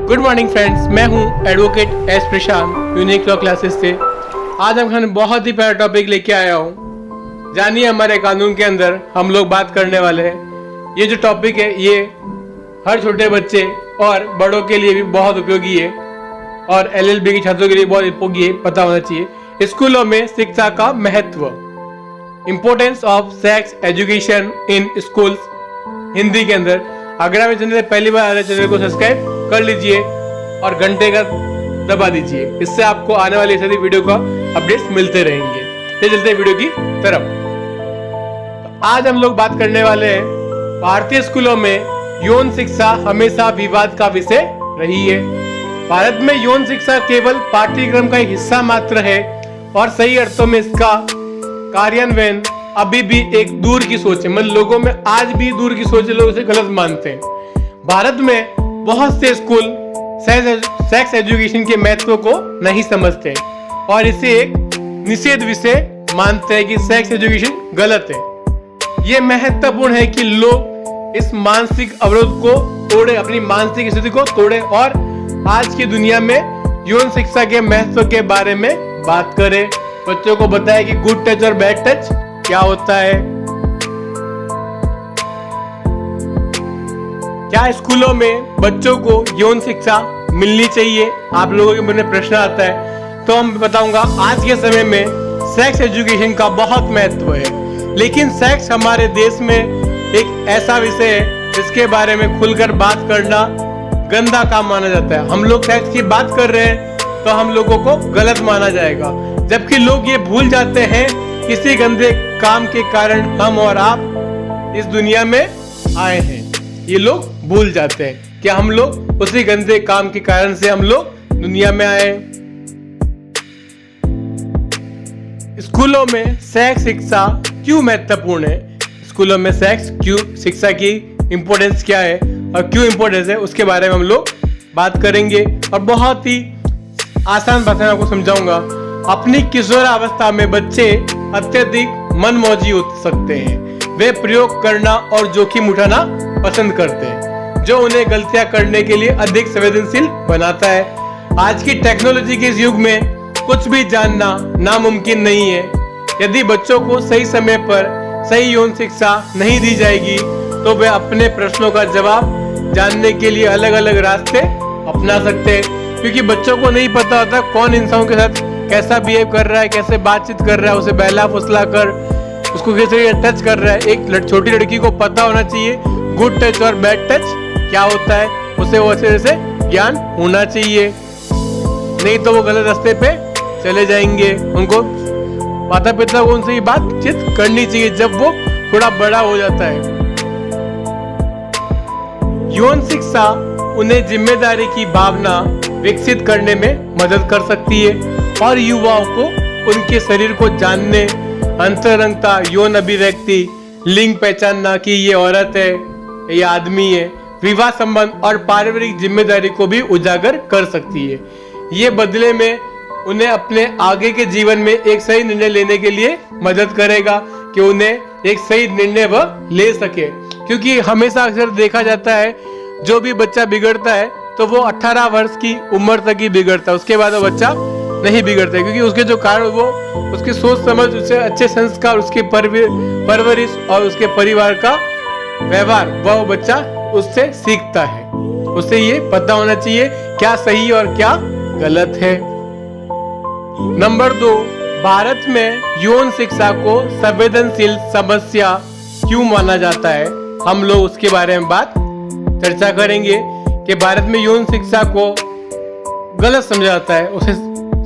Good morning friends, मैं हूं advocate S प्रशांत unique law classes से। आज हम बहुत ही प्यारा टॉपिक लेके आया हूं। जानिए हमारे कानून के अंदर हम लोग बात करने वाले हैं। ये जो टॉपिक है ये हर छोटे बच्चे और बड़ों के लिए भी बहुत उपयोगी है और LLB के छात्रों के लिए बहुत उपयोगी है, पता होना चाहिए। स्कूलों में शिक्षा का महत्व, importance of sex education in schools, Hindi के अंदर। अगर आप इस चैनल पहली बार आ रहे हैं, चैनल को सब्सक्राइब कर लीजिए और घंटे का दबा दीजिए। इससे आपको आने वाली सारी वीडियो का अपडेट्स मिलते रहेंगे। ये चलते हैं वीडियो की तरफ। तो आज हम लोग बात करने वाले हैं, भारतीय स्कूलों में यौन शिक्षा हमेशा विवाद का विषय रही है। भारत में यौन शिक्षा केवल पाठ्यक्रम का एक हिस्सा मात्र है और सही अर्थों में इसका कार्यान्वयन अभी भी एक दूर की सोच है। मतलब लोगों में आज भी दूर की सोच है, लोग इसे गलत मानते हैं। भारत में बहुत से स्कूल सेक्स एजुकेशन के महत्व को नहीं समझते और इसे एक निषेध विषय मानते हैं कि सेक्स एजुकेशन गलत है। यह महत्वपूर्ण है कि लोग इस मानसिक अवरोध को तोड़े, अपनी मानसिक स्थिति को तोड़े और आज की दुनिया में यौन शिक्षा के महत्व के बारे में बात करें। बच्चों को बताएं कि गुड टच और बैड टच क्या होता है। क्या स्कूलों में बच्चों को यौन शिक्षा मिलनी चाहिए? आप लोगों के मन में प्रश्न आता है, तो हम बताऊंगा आज के समय में सेक्स एजुकेशन का बहुत महत्व है। लेकिन सेक्स हमारे देश में एक ऐसा विषय है जिसके बारे में खुलकर बात करना गंदा काम माना जाता है। हम लोग सेक्स की बात कर रहे हैं तो हम लोगों को गलत माना जाएगा, जबकि लोग ये भूल जाते हैं किसी गंदे काम के कारण हम और आप इस दुनिया में आए हैं। ये लोग भूल जाते हैं कि हम लोग उसी गंदे काम के कारण से हम लोग दुनिया में आए। स्कूलों में सेक्स शिक्षा क्यों महत्वपूर्ण है? स्कूलों में सेक्स क्यों शिक्षा की इंपॉर्टेंस क्या है और क्यों इंपॉर्टेंस है, उसके बारे में हम लोग बात करेंगे और बहुत ही आसान भाषा में आपको समझाऊंगा। अपनी किशोरावस्था में बच्चे अत्यधिक मनमौजी हो सकते हैं। वे प्रयोग करना और जोखिम उठाना पसंद करते हैं, जो उन्हें गलतियां करने के लिए अधिक संवेदनशील बनाता है। आज की टेक्नोलॉजी के इस युग में कुछ भी जानना नामुमकिन नहीं है। यदि बच्चों को सही समय पर सही यौन शिक्षा नहीं दी जाएगी तो वे अपने प्रश्नों का जवाब जानने के लिए अलग अलग रास्ते अपना सकते हैं, क्योंकि बच्चों को नहीं पता होता कौन इंसानों के साथ कैसा बिहेव कर रहा है, कैसे बातचीत कर रहा है, उसे बहला फुसला कर उसको कैसे टच कर रहा है। एक छोटी लड़की को पता होना चाहिए गुड टच और बैड टच क्या होता है, उसे वो अच्छे से ज्ञान होना चाहिए, नहीं तो वो गलत रास्ते पे चले जाएंगे। उनको माता पिता को उनसे ये बातचीत करनी चाहिए जब वो थोड़ा बड़ा हो जाता है। यौन शिक्षा उन्हें जिम्मेदारी की भावना विकसित करने में मदद कर सकती है और युवाओं को उनके शरीर को जानने, अंतरंगता, यौन अभिव्यक्ति, लिंग पहचानना कि ये औरत है, ये आदमी है, विवाह संबंध और पारिवारिक जिम्मेदारी को भी उजागर कर सकती है। ये बदले में उन्हें अपने आगे के जीवन में एक सही निर्णय लेने के लिए मदद करेगा कि उन्हें एक सही निर्णय वह ले सके। क्योंकि हमेशा अक्सर देखा जाता है जो भी बच्चा बिगड़ता है तो वो 18 वर्ष की उम्र तक ही बिगड़ता है, उसके बाद वो बच्चा नहीं बिगड़ता है, क्योंकि उसके जो कारण वो उसकी सोच समझ, उससे अच्छे संस्कार, उसकी परवरिश और उसके परिवार का व्यवहार वह बच्चा उससे सीखता है। उसे ये पता होना चाहिए क्या सही और क्या गलत है। नंबर 2, भारत में यौन शिक्षा को संवेदनशील समस्या क्यों माना जाता है? हम लोग उसके बारे में बात चर्चा करेंगे कि भारत में यौन शिक्षा को गलत समझा जाता है, उसे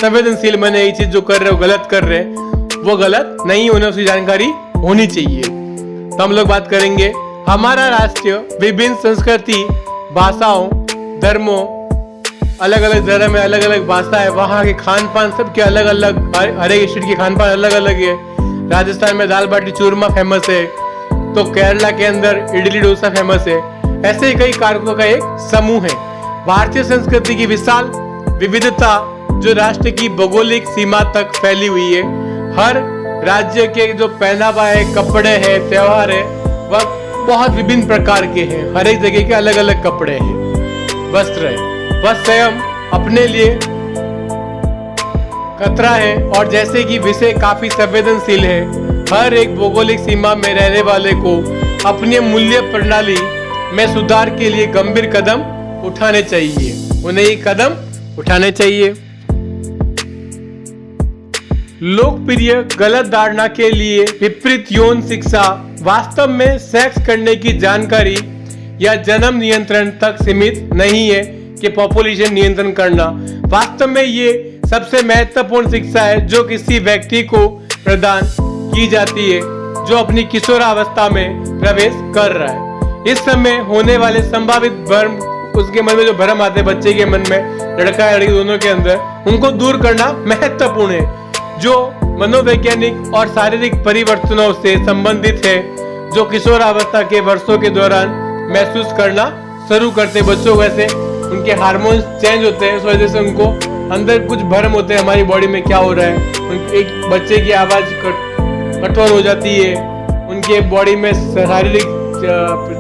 संवेदनशील माने ये चीज जो कर रहे हो गलत कर रहे हैं, वो गलत नहीं, उन्हें उसकी जानकारी होनी चाहिए। तो हम लोग बात करेंगे हमारा राष्ट्र विभिन्न संस्कृति, भाषाओं, धर्मों, अलग अलग धर्म है, अलग अलग भाषा है, वहाँ के खान पान सबके अलग अलग, हर एक स्टेट की खान पान अलग अलग है। राजस्थान में दाल बाटी चूरमा फेमस है, तो केरला के अंदर इडली डोसा फेमस है। ऐसे ही कई कारकों का एक समूह है। भारतीय संस्कृति की विशाल विविधता जो राष्ट्र की भौगोलिक सीमा तक फैली हुई है। हर राज्य के जो पहनावा है, कपड़े हैं, त्योहार है, वह बहुत विभिन्न प्रकार के हैं। हर एक जगह के अलग अलग कपड़े हैं, वस्त्र है। वह स्वयं अपने लिए खतरा है और जैसे कि विषय काफी संवेदनशील है, हर एक भौगोलिक सीमा में रहने वाले को अपनी मूल्य प्रणाली में सुधार के लिए गंभीर कदम उठाने चाहिए। उन्हें ये कदम उठाने चाहिए। लोकप्रिय गलत धारणा के लिए विपरीत यौन शिक्षा वास्तव में सेक्स करने की जानकारी या जन्म नियंत्रण तक सीमित नहीं है कि पॉपुलेशन नियंत्रण करना। वास्तव में ये सबसे महत्वपूर्ण शिक्षा है जो किसी व्यक्ति को प्रदान की जाती है जो अपनी किशोरावस्था में प्रवेश कर रहा है। इस समय होने वाले संभावित भ्रम, उसके मन में जो भ्रम आते हैं बच्चे के मन में, लड़का या लड़की दोनों के अंदर, उनको दूर करना महत्वपूर्ण है। जो मनोवैज्ञानिक और शारीरिक परिवर्तनों से संबंधित है जो किशोरावस्था के वर्षों के दौरान महसूस करना शुरू करते बच्चों, वैसे उनके हार्मोन्स चेंज होते हैं, इस वजह से उनको अंदर कुछ भ्रम होते हैं हमारी बॉडी में क्या हो रहा है। एक बच्चे की आवाज कठोर हो जाती है, उनके बॉडी में शारीरिक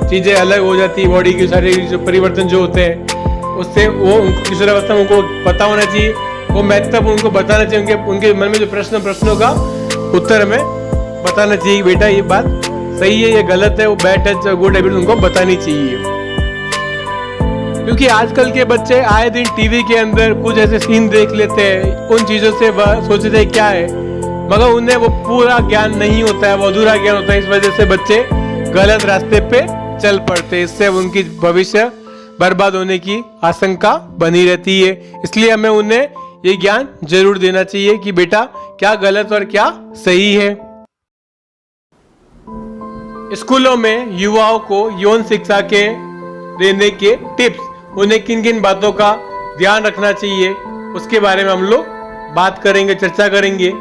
चीजें अलग हो जाती है, बॉडी की शारीरिक जो परिवर्तन जो होते हैं उससे वो उनको किशोरावस्था में उनको पता होना चाहिए, वो महत्वपूर्ण उनको बताना चाहिए। उनके मन में जो प्रश्नों का उत्तर हमें बताना चाहिए, बेटा ये बात सही है, ये गलत है, वो बैड टच गुड हैबिट उनको बतानी चाहिए। क्योंकि आजकल के बच्चे आए दिन टीवी के अंदर कुछ ऐसे सीन देख लेते हैं, उन चीजों से वह सोचते हैं क्या है, मगर उन्हें वो पूरा ज्ञान नहीं होता है, वो अधूरा ज्ञान होता है। इस वजह से बच्चे गलत रास्ते पे चल पड़ते हैं, इससे उनकी भविष्य बर्बाद होने की आशंका बनी रहती है। इसलिए हमें उन्हें ये ज्ञान जरूर देना चाहिए कि बेटा क्या गलत और क्या सही है। स्कूलों में युवाओं को यौन शिक्षा के देने के टिप्स, उन्हें किन किन बातों का ध्यान रखना चाहिए, उसके बारे में हम लोग बात करेंगे, चर्चा करेंगे।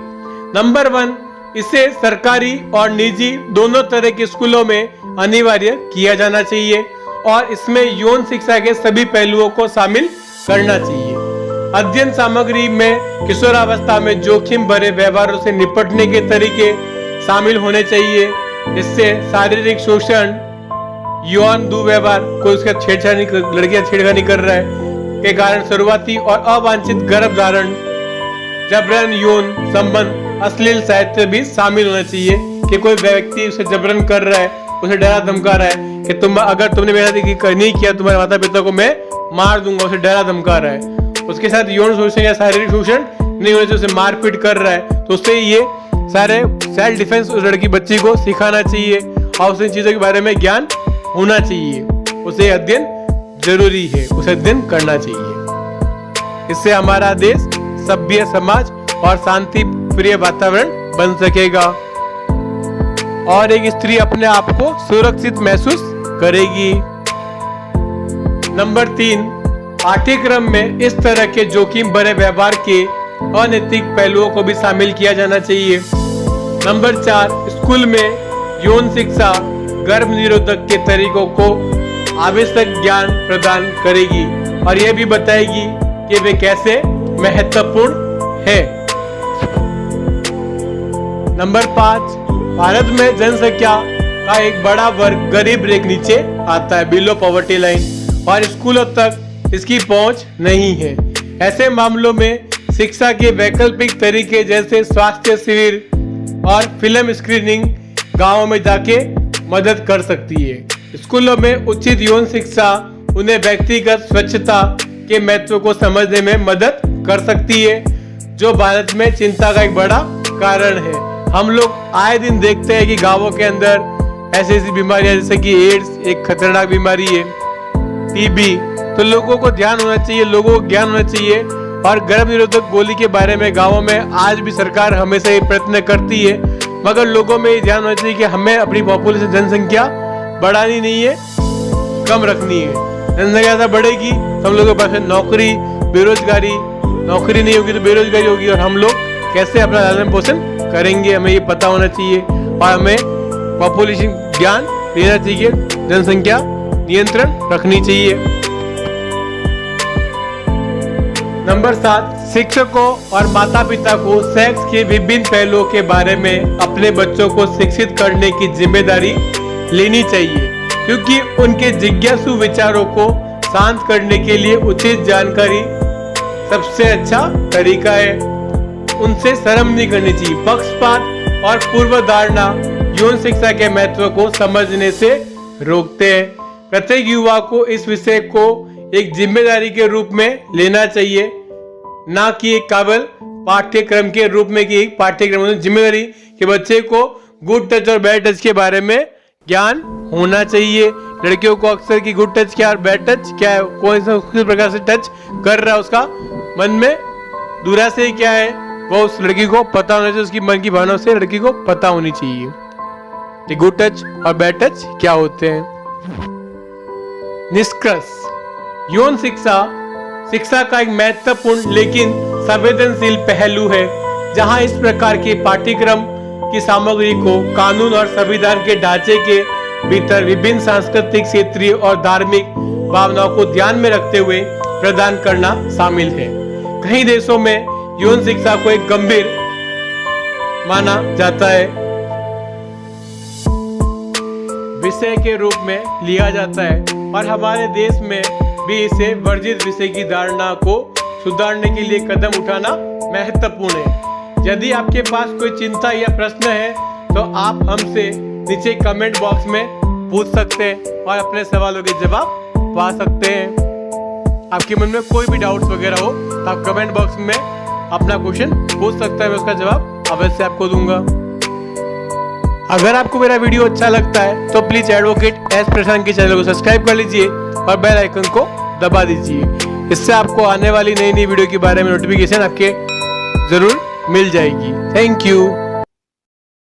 नंबर 1, इसे सरकारी और निजी दोनों तरह के स्कूलों में अनिवार्य किया जाना चाहिए और इसमें यौन शिक्षा के सभी पहलुओं को शामिल करना चाहिए। अध्ययन सामग्री में किशोरावस्था में जोखिम भरे व्यवहारों से निपटने के तरीके शामिल होने चाहिए, जिससे शारीरिक शोषण, यौन दुर्व्यवहार, कोई उसका छेड़छाड़ी, लड़कियां छेड़खानी कर रहा है के कारण शुरुआती और अवांछित गर्भधारण, जबरन यौन संबंध, अश्लील साहित्य भी शामिल होना चाहिए कि कोई व्यक्ति उसे जबरन कर रहा है, उसे डरा धमका रहा है कि अगर तुमने मेरे साथ नहीं किया तुम्हारे माता पिता को मैं मार दूंगा, उसे डरा धमका रहा है। उसके साथ यौन शोषण या शारीरिक शोषण नहीं होने से उसे मारपीट कर रहा है, तो उससे ये सारे सेल्फ डिफेंस उस लड़की बच्ची को सिखाना चाहिए और उसे चीजों के बारे में ज्ञान होना चाहिए। उसे अध्ययन जरूरी है, उसे अध्ययन करना चाहिए। इससे हमारा देश सभ्य समाज और शांति प्रिय वातावरण बन सकेगा और एक स्त्री अपने आप को सुरक्षित महसूस करेगी। नंबर 3, पाठ्यक्रम में इस तरह के जोखिम भरे व्यवहार के अनैतिक पहलुओं को भी शामिल किया जाना चाहिए। नंबर 4, स्कूल में यौन शिक्षा गर्भ निरोधक के तरीकों को आवश्यक ज्ञान प्रदान करेगी और यह भी बताएगी कि वे कैसे महत्वपूर्ण है। नंबर 5, भारत में जनसंख्या का एक बड़ा वर्ग गरीब रेखा नीचे आता है, बिलो पॉवर्टी लाइन, और स्कूलों तक इसकी पहुंच नहीं है। ऐसे मामलों में शिक्षा के वैकल्पिक तरीके जैसे स्वास्थ्य शिविर और फिल्म स्क्रीनिंग गांवों में जाके मदद कर सकती है। स्कूलों में उचित यौन शिक्षा उन्हें व्यक्तिगत स्वच्छता के महत्व को समझने में मदद कर सकती है, जो भारत में चिंता का एक बड़ा कारण है। हम लोग आए दिन देखते हैं कि गांवों के अंदर ऐसी बीमारियां जैसे कि एड्स एक खतरनाक बीमारी है, टीबी, तो लोगों को ध्यान होना चाहिए, लोगों को ज्ञान होना चाहिए। और गर्भ निरोधक गोली के बारे में गाँवों में आज भी सरकार हमेशा ये प्रयत्न करती है, मगर लोगों में ये ध्यान होना चाहिए कि हमें अपनी पॉपुलेशन जनसंख्या बढ़ानी नहीं है, कम रखनी है। जनसंख्या ज़्यादा बढ़ेगी तो हम लोगों के पास नौकरी, बेरोजगारी, नौकरी नहीं होगी तो बेरोजगारी होगी, और हम लोग कैसे अपना लालन पोषण करेंगे, हमें ये पता होना चाहिए। और हमें पॉपुलेशन ज्ञान देना चाहिए, जनसंख्या नियंत्रण रखनी चाहिए। नंबर 7, शिक्षकों और माता पिता को सेक्स के विभिन्न पहलुओं के बारे में अपने बच्चों को शिक्षित करने की जिम्मेदारी लेनी चाहिए, क्योंकि उनके जिज्ञासु विचारों को शांत करने के लिए उचित जानकारी सबसे अच्छा तरीका है। उनसे शर्म नहीं करनी चाहिए। पक्षपात और पूर्व धारणा यौन शिक्षा के महत्व को समझने से रोकते हैं। प्रत्येक युवा को इस विषय को एक जिम्मेदारी के रूप में लेना चाहिए, ना कि एक केवल पाठ्यक्रम के रूप में। कि एक पाठ्यक्रम जिम्मेदारी कि बच्चे को गुड टच और बैड टच के बारे में ज्ञान होना चाहिए। लड़कियों को अक्सर की गुड टच क्या और बैड टच क्या है, कौन सा किस प्रकार से टच कर रहा है, उसका मन में दुराशय क्या है, वो उस लड़की को पता होना चाहिए। उसकी मन की भावनाओं से लड़की को पता होनी चाहिए कि गुड टच और बैड टच क्या होते हैं। निष्कर्ष, यौन शिक्षा का एक महत्वपूर्ण लेकिन संवेदनशील पहलू है, जहां इस प्रकार के पाठ्यक्रम की सामग्री को कानून और संविधान के ढांचे के भीतर विभिन्न सांस्कृतिक, क्षेत्रीय और धार्मिक भावनाओं को ध्यान में रखते हुए प्रदान करना शामिल है। कई देशों में यौन शिक्षा को एक गंभीर माना जाता है, विषय के रूप में लिया जाता है, और हमारे देश में भी इसे वर्जित विषय की धारणा को सुधारने के लिए कदम उठाना महत्वपूर्ण है। यदि आपके पास कोई चिंता या प्रश्न है तो आप हमसे नीचे कमेंट बॉक्स में पूछ सकते हैं और अपने सवालों के जवाब पा सकते हैं। आपके मन में कोई भी डाउट्स वगैरह हो तो आप कमेंट बॉक्स में अपना क्वेश्चन पूछ सकते हैं, मैं उसका जवाब अवश्य आपको दूंगा। अगर आपको मेरा वीडियो अच्छा लगता है तो प्लीज एडवोकेट एस प्रशांत के चैनल को सब्सक्राइब कर लीजिए और बेल आइकन को दबा दीजिए। इससे आपको आने वाली नई वीडियो के बारे में नोटिफिकेशन आपके जरूर मिल जाएगी। Thank you.